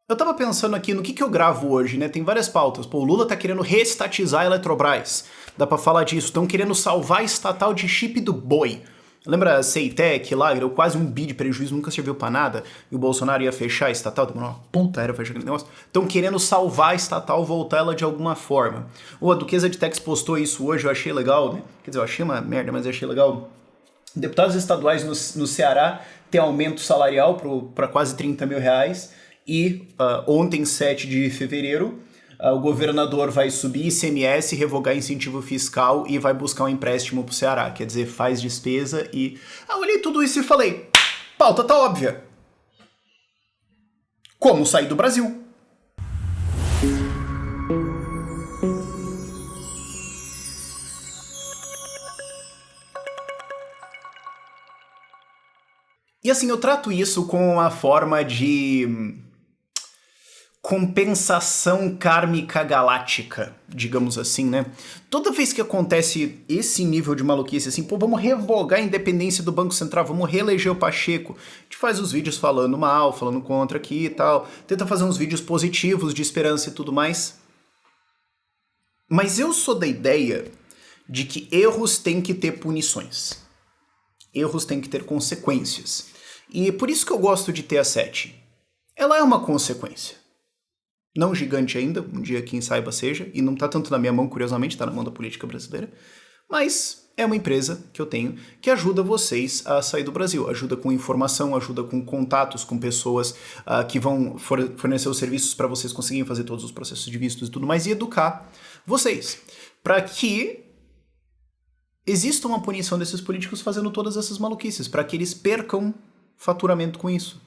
Eu tava pensando aqui no que eu gravo hoje, né? Tem várias pautas. Pô, o Lula tá querendo reestatizar a Eletrobras. Dá pra falar disso. Estão querendo salvar a estatal de chip do boi. Lembra a Ceitec lá? Deu quase 1 bi de prejuízo, nunca serviu pra nada. E o Bolsonaro ia fechar a estatal. Demorou uma puta era fechar aquele negócio. Estão querendo salvar a estatal, voltar ela de alguma forma. O Duquesa de Tex postou isso hoje, eu achei legal, né? Quer dizer, eu achei uma merda, mas eu achei legal. Deputados estaduais no Ceará têm aumento salarial para quase 30 mil reais. E ontem, 7 de fevereiro, o governador vai subir ICMS, revogar incentivo fiscal e vai buscar um empréstimo pro Ceará. Quer dizer, faz despesa e... Eu olhei tudo isso e falei, pauta tá óbvia. Como sair do Brasil? E assim, eu trato isso como uma forma de compensação kármica galáctica, digamos assim, né? Toda vez que acontece esse nível de maluquice, assim, pô, vamos revogar a independência do Banco Central, vamos reeleger o Pacheco, a gente faz os vídeos falando mal, falando contra aqui e tal, tenta fazer uns vídeos positivos, de esperança e tudo mais. Mas eu sou da ideia de que erros têm que ter punições. Erros têm que ter consequências. E por isso que eu gosto de ter a 7. Ela é uma consequência. Não gigante ainda, um dia quem saiba seja, e não tá tanto na minha mão, curiosamente, tá na mão da política brasileira, mas é uma empresa que eu tenho que ajuda vocês a sair do Brasil, ajuda com informação, ajuda com contatos com pessoas que vão fornecer os serviços para vocês conseguirem fazer todos os processos de vistos e tudo mais, e educar vocês, para que exista uma punição desses políticos fazendo todas essas maluquices, para que eles percam faturamento com isso,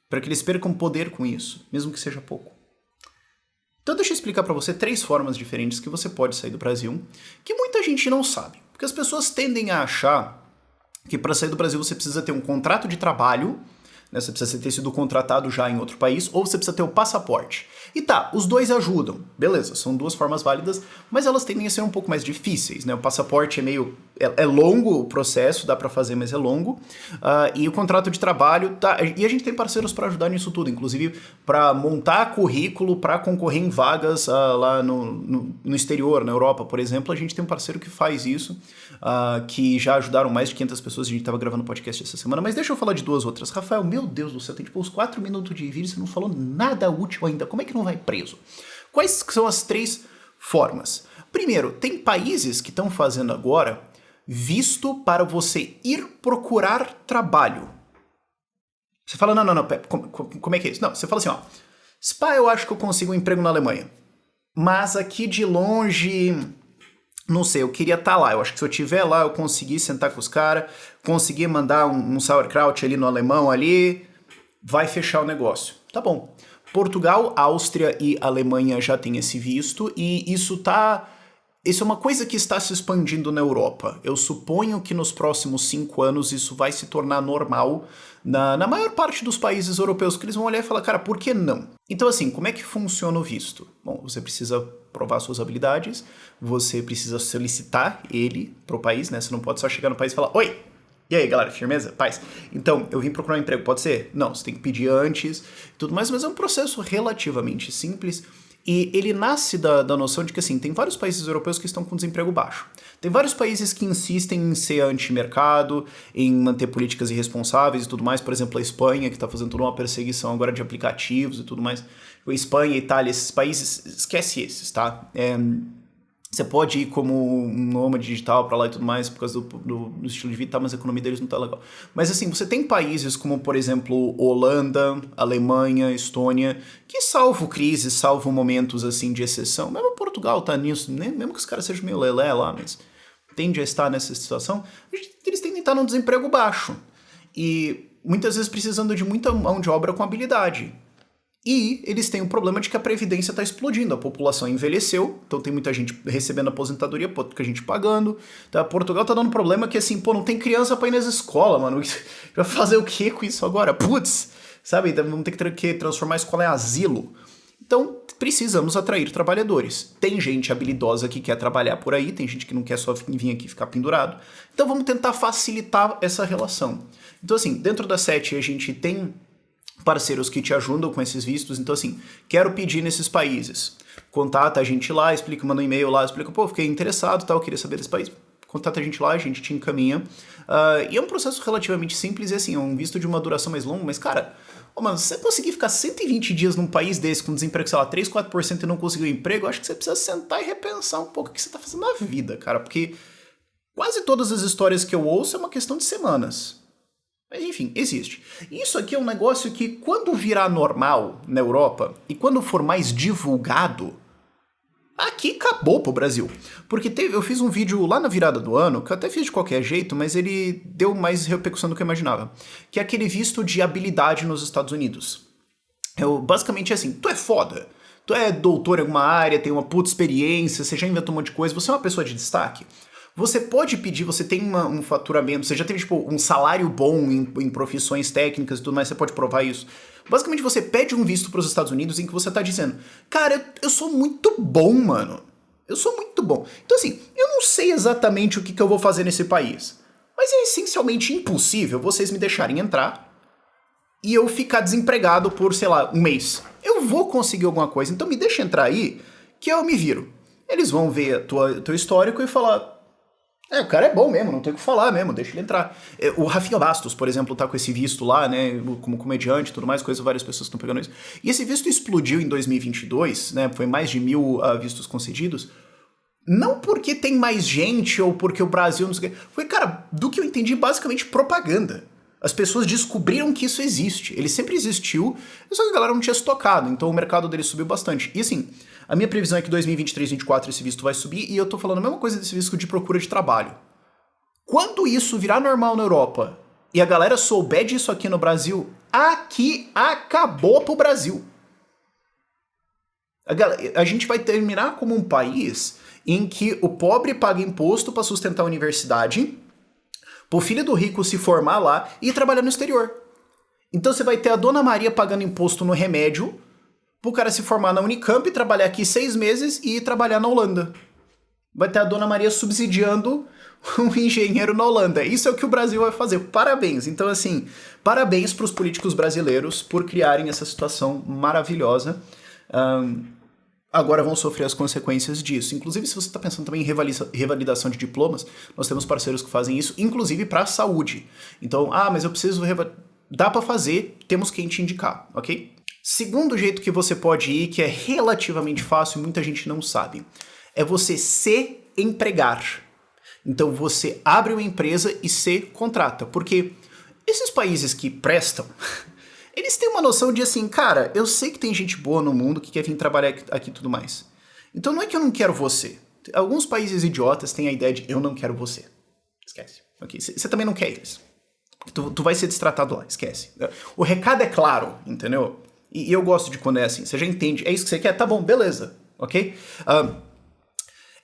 para que eles percam poder com isso, mesmo que seja pouco. Então deixa eu explicar para você 3 formas diferentes que você pode sair do Brasil, que muita gente não sabe. Porque as pessoas tendem a achar que para sair do Brasil você precisa ter um contrato de trabalho, né? Você precisa ter sido contratado já em outro país, ou você precisa ter o passaporte. E tá, os dois ajudam, beleza, são 2 formas válidas, mas elas tendem a ser um pouco mais difíceis, né? O passaporte é meio... É longo o processo, dá pra fazer, mas é longo. E o contrato de trabalho, tá... E a gente tem parceiros para ajudar nisso tudo, inclusive para montar currículo para concorrer em vagas lá no exterior, na Europa, por exemplo. A gente tem um parceiro que faz isso, que já ajudaram mais de 500 pessoas. A gente tava gravando podcast essa semana, mas deixa eu falar de 2 outras. Rafael, meu Deus do céu, tem tipo uns 4 minutos de vídeo e você não falou nada útil ainda. Como é que não vai preso? Quais são as 3 formas? Primeiro, tem países que estão fazendo agora visto para você ir procurar trabalho. Você fala, não, Pepe, como é que é isso? Não, você fala assim, ó, Spa, eu acho que eu consigo um emprego na Alemanha, mas aqui de longe, não sei, eu queria estar lá, eu acho que se eu estiver lá, eu conseguir sentar com os caras, conseguir mandar um sauerkraut ali no alemão ali, vai fechar o negócio. Tá bom. Portugal, Áustria e Alemanha já tem esse visto, e isso é uma coisa que está se expandindo na Europa. Eu suponho que nos próximos 5 anos isso vai se tornar normal na maior parte dos países europeus, que eles vão olhar e falar, cara, por que não? Então assim, como é que funciona o visto? Bom, você precisa provar suas habilidades, você precisa solicitar ele pro país, né? Você não pode só chegar no país e falar, oi! E aí, galera, firmeza? Paz. Então, eu vim procurar um emprego, pode ser? Não, você tem que pedir antes, tudo mais, mas é um processo relativamente simples. E ele nasce da noção de que, assim, tem vários países europeus que estão com desemprego baixo. Tem vários países que insistem em ser anti-mercado, em manter políticas irresponsáveis e tudo mais. Por exemplo, a Espanha, que está fazendo toda uma perseguição agora de aplicativos e tudo mais. A Espanha, Itália, esses países, esquece esses, tá? Você pode ir como um nômade digital pra lá e tudo mais por causa do estilo de vida, tá, mas a economia deles não tá legal. Mas assim, você tem países como, por exemplo, Holanda, Alemanha, Estônia, que salvo crises, salvo momentos assim de exceção, mesmo Portugal tá nisso, né? Mesmo que os caras sejam meio lelé lá, mas tende a estar nessa situação, eles tendem a estar num desemprego baixo. E muitas vezes precisando de muita mão de obra com habilidade. E eles têm o problema de que a previdência está explodindo, a população envelheceu, então tem muita gente recebendo aposentadoria, pouca gente pagando. Tá? Portugal tá dando problema que assim, pô, não tem criança pra ir nas escolas, mano. Vai fazer o que com isso agora? Putz, sabe? Vamos ter que transformar a escola em asilo. Então, precisamos atrair trabalhadores. Tem gente habilidosa que quer trabalhar por aí, tem gente que não quer só vir aqui ficar pendurado. Então, vamos tentar facilitar essa relação. Então, assim, dentro da SET a gente tem parceiros que te ajudam com esses vistos. Então, assim, quero pedir nesses países. Contata a gente lá, explica, manda um e-mail lá, explica, pô, fiquei interessado, tal, queria saber desse país. Contata a gente lá, a gente te encaminha. E é um processo relativamente simples e, assim, é um visto de uma duração mais longa, mas, cara, mano, se você conseguir ficar 120 dias num país desse com desemprego, sei lá, 3, 4% e não conseguir um emprego, eu acho que você precisa sentar e repensar um pouco o que você tá fazendo na vida, cara, porque quase todas as histórias que eu ouço é uma questão de semanas. Mas enfim, existe. Isso aqui é um negócio que, quando virar normal na Europa e quando for mais divulgado, aqui acabou pro Brasil. Porque eu fiz um vídeo lá na virada do ano, que eu até fiz de qualquer jeito, mas ele deu mais repercussão do que eu imaginava. Que é aquele visto de habilidade nos Estados Unidos. Basicamente é assim, tu é foda. Tu é doutor em alguma área, tem uma puta experiência, você já inventou um monte de coisa, você é uma pessoa de destaque. Você pode pedir, você tem um faturamento, você já teve tipo, um salário bom em profissões técnicas e tudo mais, você pode provar isso. Basicamente você pede um visto para os Estados Unidos em que você tá dizendo, cara, eu sou muito bom, mano. Eu sou muito bom. Então assim, eu não sei exatamente o que eu vou fazer nesse país, mas é essencialmente impossível vocês me deixarem entrar e eu ficar desempregado por, sei lá, um mês. Eu vou conseguir alguma coisa, então me deixa entrar aí que eu me viro. Eles vão ver teu histórico e falar, o cara é bom mesmo, não tem o que falar mesmo, deixa ele entrar. O Rafinha Bastos, por exemplo, tá com esse visto lá, né, como comediante e tudo mais, várias pessoas estão pegando isso. E esse visto explodiu em 2022, né, foi mais de 1.000 vistos concedidos, não porque tem mais gente ou porque o Brasil não sei o quê. Foi, cara, do que eu entendi, basicamente propaganda. As pessoas descobriram que isso existe. Ele sempre existiu, só que a galera não tinha se tocado, então o mercado dele subiu bastante. E assim, a minha previsão é que 2023, 2024 esse visto vai subir, e eu tô falando a mesma coisa desse visto de procura de trabalho. Quando isso virar normal na Europa e a galera souber disso aqui no Brasil, aqui acabou pro Brasil. A gente vai terminar como um país em que o pobre paga imposto para sustentar a universidade, pro filho do rico se formar lá e trabalhar no exterior. Então você vai ter a Dona Maria pagando imposto no remédio, pro cara se formar na Unicamp, trabalhar aqui 6 meses e ir trabalhar na Holanda. Vai ter a Dona Maria subsidiando um engenheiro na Holanda. Isso é o que o Brasil vai fazer. Parabéns. Então, assim, parabéns pros políticos brasileiros por criarem essa situação maravilhosa. Agora vão sofrer as consequências disso. Inclusive, se você está pensando também em revalidação de diplomas, nós temos parceiros que fazem isso, inclusive para a saúde. Então, mas eu preciso dá para fazer, temos quem te indicar, ok? Segundo jeito que você pode ir, que é relativamente fácil e muita gente não sabe, é você se empregar. Então você abre uma empresa e se contrata, porque esses países que prestam, eles têm uma noção de assim, cara, eu sei que tem gente boa no mundo que quer vir trabalhar aqui e tudo mais. Então não é que eu não quero você. Alguns países idiotas têm a ideia de eu não quero você. Esquece. Okay? Você também não quer eles. Tu vai ser destratado lá, esquece. O recado é claro, entendeu? E eu gosto de quando é assim, você já entende, é isso que você quer? Tá bom, beleza, ok?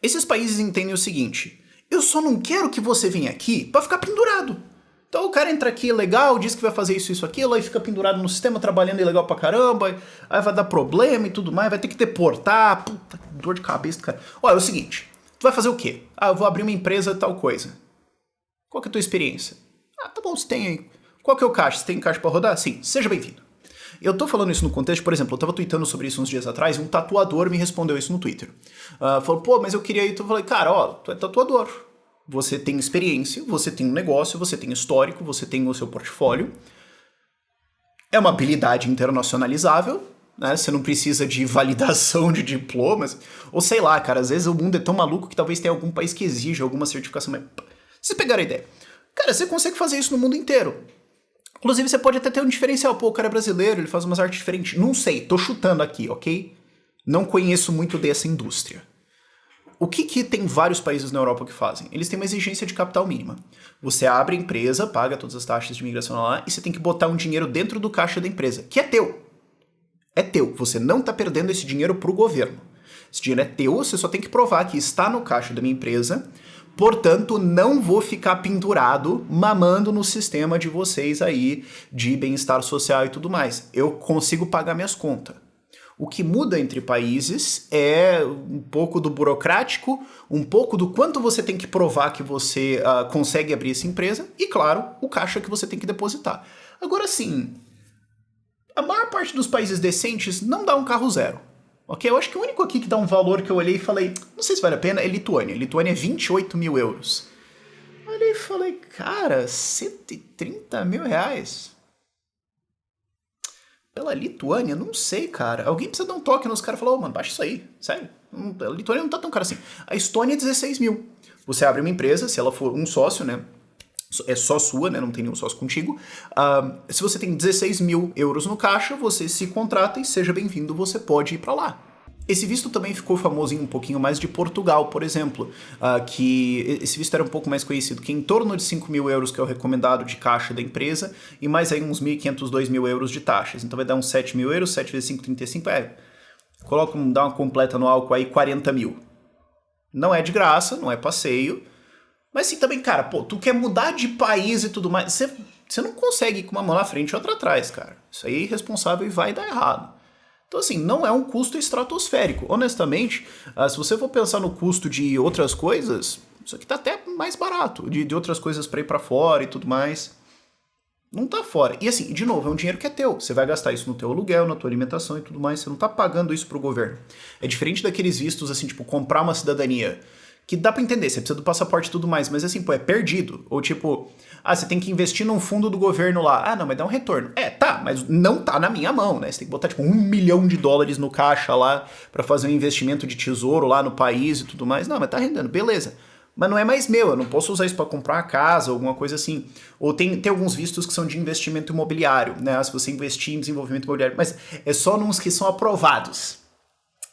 Esses países entendem o seguinte, eu só não quero que você venha aqui pra ficar pendurado. Então o cara entra aqui legal, diz que vai fazer isso, aquilo, aí fica pendurado no sistema, trabalhando ilegal pra caramba, aí vai dar problema e tudo mais, vai ter que deportar, puta, que dor de cabeça, cara. Olha, é o seguinte, tu vai fazer o quê? Eu vou abrir uma empresa tal coisa. Qual que é a tua experiência? Tá bom, você tem aí. Qual que é o caixa? Você tem caixa pra rodar? Sim, seja bem-vindo. Eu tô falando isso no contexto, por exemplo, eu tava tweetando sobre isso uns dias atrás, e um tatuador me respondeu isso no Twitter. Falou, pô, mas eu queria ir, eu falei, cara, tu é tatuador. Você tem experiência, você tem um negócio, você tem histórico, você tem o seu portfólio. É uma habilidade internacionalizável, né? Você não precisa de validação de diplomas. Ou sei lá, cara, às vezes o mundo é tão maluco que talvez tenha algum país que exija alguma certificação. Mas vocês pegaram a ideia. Cara, você consegue fazer isso no mundo inteiro. Inclusive, você pode até ter um diferencial. Pô, o cara é brasileiro, ele faz umas artes diferentes. Não sei, tô chutando aqui, ok? Não conheço muito dessa indústria. O que tem vários países na Europa que fazem? Eles têm uma exigência de capital mínima. Você abre a empresa, paga todas as taxas de imigração lá, e você tem que botar um dinheiro dentro do caixa da empresa, que é teu. É teu. Você não tá perdendo esse dinheiro pro governo. Esse dinheiro é teu, você só tem que provar que está no caixa da minha empresa. Portanto, não vou ficar pendurado, mamando no sistema de vocês aí, de bem-estar social e tudo mais. Eu consigo pagar minhas contas. O que muda entre países é um pouco do burocrático, um pouco do quanto você tem que provar que você consegue abrir essa empresa e, claro, o caixa que você tem que depositar. Agora sim, A maior parte dos países decentes não dá um carro zero. Ok? Eu acho que o único aqui que dá um valor que eu olhei e falei, não sei se vale a pena, é Lituânia. Lituânia é 28 mil euros. Olhei e falei, cara, 130 mil reais? Pela Lituânia? Não sei, cara. Alguém precisa dar um toque nos caras e falar, mano, baixa isso aí. Sério. A Lituânia não tá tão cara assim. A Estônia é 16 mil. Você abre uma empresa, se ela for um sócio, né? É só sua, né? Não tem nenhum sócio contigo. Se você tem 16 mil euros no caixa, você se contrata e seja bem-vindo, você pode ir pra lá. Esse visto também ficou famoso em um pouquinho mais de Portugal, por exemplo, que esse visto era um pouco mais conhecido, que é em torno de 5 mil euros, que é o recomendado de caixa da empresa, e mais aí uns 1.500, 2 mil euros de taxas. Então vai dar uns 7 mil euros, 7 vezes 5, 35, dá uma completa no álcool aí, 40 mil. Não é de graça, não é passeio, mas sim também, cara, pô, tu quer mudar de país e tudo mais, você não consegue ir com uma mão na frente e outra atrás, cara. Isso aí é irresponsável e vai dar errado. Então, assim, não é um custo estratosférico. Honestamente, se você for pensar no custo de outras coisas, isso aqui tá até mais barato, de outras coisas pra ir pra fora e tudo mais. Não tá fora. E assim, de novo, é um dinheiro que é teu. Você vai gastar isso no teu aluguel, na tua alimentação e tudo mais. Você não tá pagando isso pro governo. É diferente daqueles vistos, assim, tipo, comprar uma cidadania. Que dá pra entender, você precisa do passaporte e tudo mais, mas assim, pô, é perdido. Ou tipo, você tem que investir num fundo do governo lá. Não, mas dá um retorno. Tá, mas não tá na minha mão, né? Você tem que botar tipo $1 milhão no caixa lá pra fazer um investimento de tesouro lá no país e tudo mais. Não, mas tá rendendo, beleza. Mas não é mais meu, eu não posso usar isso pra comprar uma casa, alguma coisa assim. Ou tem alguns vistos que são de investimento imobiliário, né? Se você investir em desenvolvimento imobiliário, mas é só nos que são aprovados.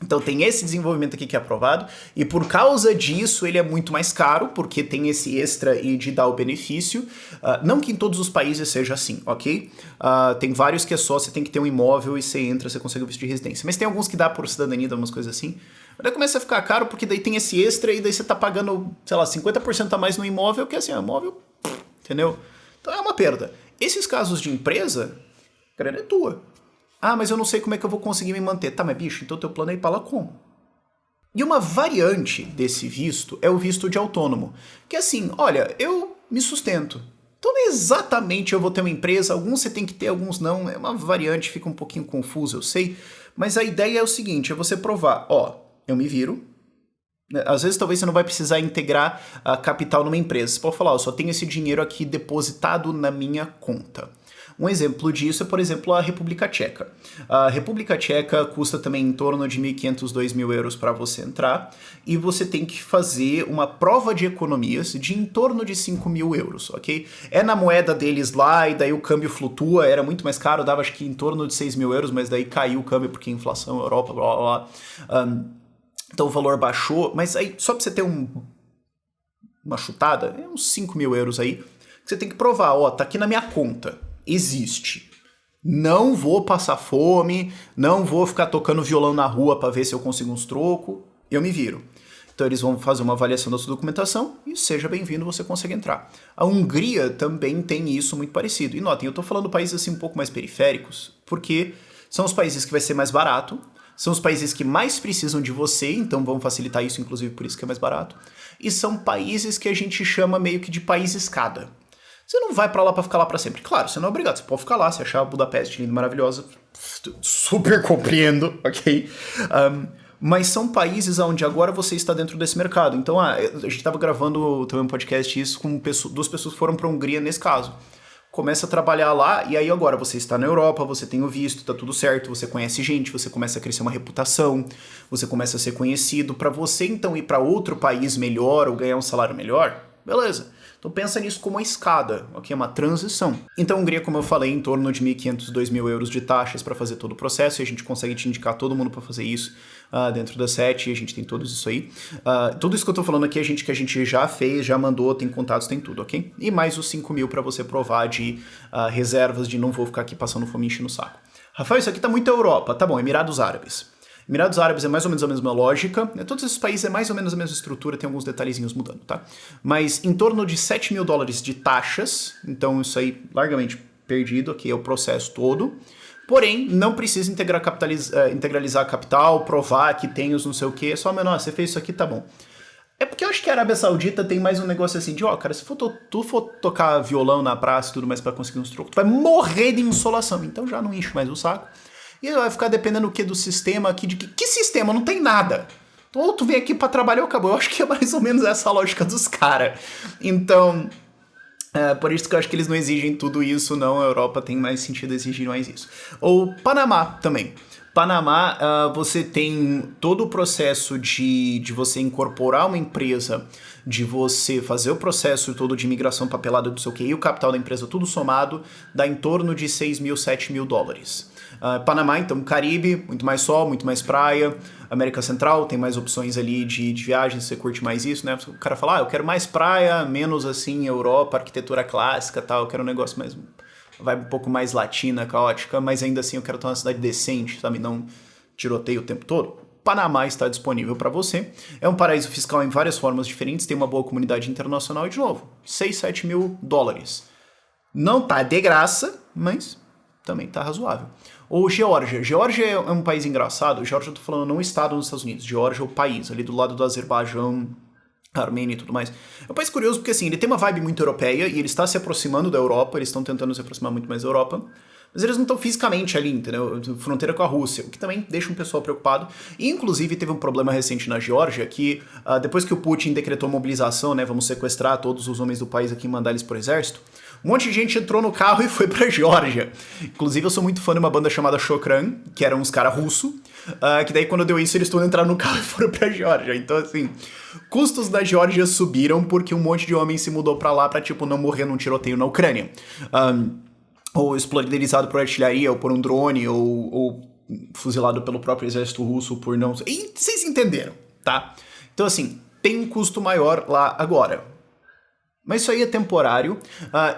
Então tem esse desenvolvimento aqui que é aprovado, e por causa disso ele é muito mais caro, porque tem esse extra e de dar o benefício. Não que em todos os países seja assim, ok? Tem vários que é só, você tem que ter um imóvel e você entra, você consegue o visto de residência. Mas tem alguns que dá por cidadania, algumas coisas assim. Mas daí começa a ficar caro, porque daí tem esse extra e daí você tá pagando, sei lá, 50% a mais no imóvel, que assim, o imóvel, entendeu? Então é uma perda. Esses casos de empresa, a grana é tua. Mas eu não sei como é que eu vou conseguir me manter. Tá, mas bicho, então teu plano é ir pra lá como? E uma variante desse visto é o visto de autônomo. Que é assim, olha, eu me sustento. Então não é exatamente eu vou ter uma empresa, alguns você tem que ter, alguns não. É uma variante, fica um pouquinho confuso, eu sei. Mas a ideia é o seguinte, é você provar, eu me viro. Às vezes talvez você não vai precisar integrar a capital numa empresa. Você pode falar, eu só tenho esse dinheiro aqui depositado na minha conta. Um exemplo disso é, por exemplo, a República Tcheca. A República Tcheca custa também em torno de 1.500, 2.000 euros para você entrar, e você tem que fazer uma prova de economias de em torno de 5.000 euros, ok? É na moeda deles lá, e daí o câmbio flutua, era muito mais caro, dava acho que em torno de 6.000 euros, mas daí caiu o câmbio porque inflação, Europa, blá blá blá. Então o valor baixou, mas aí só para você ter uma chutada, é uns 5.000 euros aí, que você tem que provar, tá aqui na minha conta. Existe. Não vou passar fome, não vou ficar tocando violão na rua para ver se eu consigo uns trocos, eu me viro. Então eles vão fazer uma avaliação da sua documentação e seja bem-vindo, você consegue entrar. A Hungria também tem isso muito parecido. E notem, eu tô falando países assim um pouco mais periféricos, porque são os países que vai ser mais barato, são os países que mais precisam de você, então vão facilitar isso, inclusive por isso que é mais barato, e são países que a gente chama meio que de país escada. Você não vai pra lá pra ficar lá pra sempre. Claro, você não é obrigado, você pode ficar lá, você achar Budapeste linda, maravilhosa, super compreendo, ok? Mas são países onde agora você está dentro desse mercado. Então, a gente estava gravando também um podcast isso com duas pessoas que foram pra Hungria nesse caso. Começa a trabalhar lá e aí agora você está na Europa, você tem o visto, tá tudo certo, você conhece gente, você começa a crescer uma reputação, você começa a ser conhecido. Pra você então ir pra outro país melhor ou ganhar um salário melhor, beleza. Então pensa nisso como uma escada, ok? Uma transição. Então a Hungria, como eu falei, em torno de 1.500, 2.000 euros de taxas para fazer todo o processo, e a gente consegue te indicar todo mundo para fazer isso dentro da SET, e a gente tem tudo isso aí. Tudo isso que eu tô falando aqui, que a gente já fez, já mandou, tem contatos, tem tudo, ok? E mais os 5.000 para você provar de reservas, de não vou ficar aqui passando fome enchendo o saco. Rafael, isso aqui tá muito Europa. Tá bom, Emirados Árabes. Emirados Árabes é mais ou menos a mesma lógica, todos esses países é mais ou menos a mesma estrutura, tem alguns detalhezinhos mudando, tá? Mas em torno de $7.000 de taxas, então isso aí largamente perdido, aqui é o processo todo. Porém, não precisa integralizar a capital, provar que tem os não sei o que, é só, você fez isso aqui, tá bom. É porque eu acho que a Arábia Saudita tem mais um negócio assim de, ó, cara, se tu for tocar violão na praça e tudo mais pra conseguir uns trocos, tu vai morrer de insolação. Então já não enche mais o saco. E vai ficar dependendo o que do sistema aqui, de que sistema? Não tem nada. Ou tu vem aqui pra trabalhar ou acabou. Eu acho que é mais ou menos essa a lógica dos caras. Então, por isso que eu acho que eles não exigem tudo isso, não. A Europa tem mais sentido exigir mais isso. Ou Panamá também. Panamá, você tem todo o processo de você incorporar uma empresa, de você fazer o processo todo de imigração papelada do seu QI, e o capital da empresa tudo somado, dá em torno de 6 mil, 7 mil dólares. Panamá, então, Caribe, muito mais sol, muito mais praia. América Central tem mais opções ali de viagens, você curte mais isso, né? O cara fala, eu quero mais praia, menos assim, Europa, arquitetura clássica tal, eu quero um negócio mais... vai um pouco mais latina, caótica, mas ainda assim eu quero ter uma cidade decente, sabe? Não tiroteio o tempo todo. Panamá está disponível para você. É um paraíso fiscal em várias formas diferentes, tem uma boa comunidade internacional e, de novo, 6, 7 mil dólares. Não tá de graça, mas também tá razoável. Ou Geórgia. Geórgia é um país engraçado. Geórgia, eu tô falando não o estado nos Estados Unidos. Geórgia é o país, ali do lado do Azerbaijão, Armênia e tudo mais. É um país curioso porque, assim, ele tem uma vibe muito europeia e ele está se aproximando da Europa, eles estão tentando se aproximar muito mais da Europa, mas eles não estão fisicamente ali, entendeu? Fronteira com a Rússia, o que também deixa um pessoal preocupado. E, inclusive, teve um problema recente na Geórgia que, depois que o Putin decretou mobilização, né, vamos sequestrar todos os homens do país aqui e mandar eles pro exército, um monte de gente entrou no carro e foi pra Geórgia. Inclusive, eu sou muito fã de uma banda chamada Chokran, que eram uns caras russos, que daí quando deu isso, eles todos entraram no carro e foram pra Geórgia. Então, assim, custos da Geórgia subiram porque um monte de homem se mudou pra lá pra, tipo, não morrer num tiroteio na Ucrânia. Ou exploderizado por artilharia, ou por um drone, ou fuzilado pelo próprio exército russo por não... E vocês entenderam, tá? Então, assim, tem um custo maior lá agora. Mas isso aí é temporário,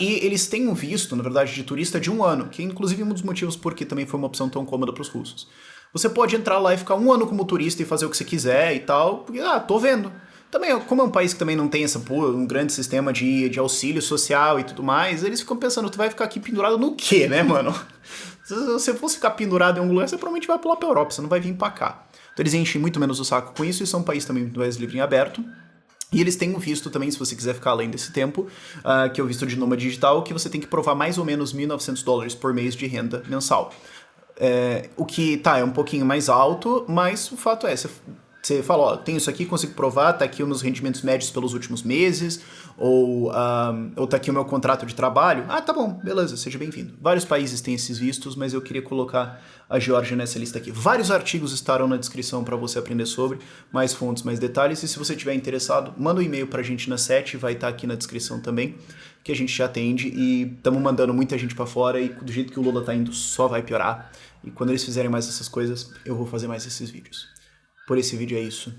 e eles têm um visto, na verdade, de turista de 1 ano, que é inclusive um dos motivos porque também foi uma opção tão cômoda para os russos. Você pode entrar lá e ficar 1 ano como turista e fazer o que você quiser e tal, porque, tô vendo. Também, como é um país que também não tem um grande sistema de auxílio social e tudo mais, eles ficam pensando, tu vai ficar aqui pendurado no quê, né, mano? Se você fosse ficar pendurado em algum lugar, você provavelmente vai pular pra Europa, você não vai vir pra cá. Então eles enchem muito menos o saco com isso, e são um país também muito mais livre e aberto. E eles têm um visto também, se você quiser ficar além desse tempo, que é o visto de nômade digital, que você tem que provar mais ou menos $1.900 por mês de renda mensal. O que, é um pouquinho mais alto, mas o fato é, você fala, tenho isso aqui, consigo provar, tá aqui os meus rendimentos médios pelos últimos meses, ou tá aqui o meu contrato de trabalho. Tá bom, beleza, seja bem-vindo. Vários países têm esses vistos, mas eu queria colocar a Geórgia nessa lista aqui. Vários artigos estarão na descrição para você aprender sobre, mais fontes, mais detalhes, e se você estiver interessado, manda um e-mail pra gente na SET, vai estar aqui na descrição também, que a gente já atende, e estamos mandando muita gente para fora, e do jeito que o Lula tá indo, só vai piorar, e quando eles fizerem mais essas coisas, eu vou fazer mais esses vídeos. Por esse vídeo é isso.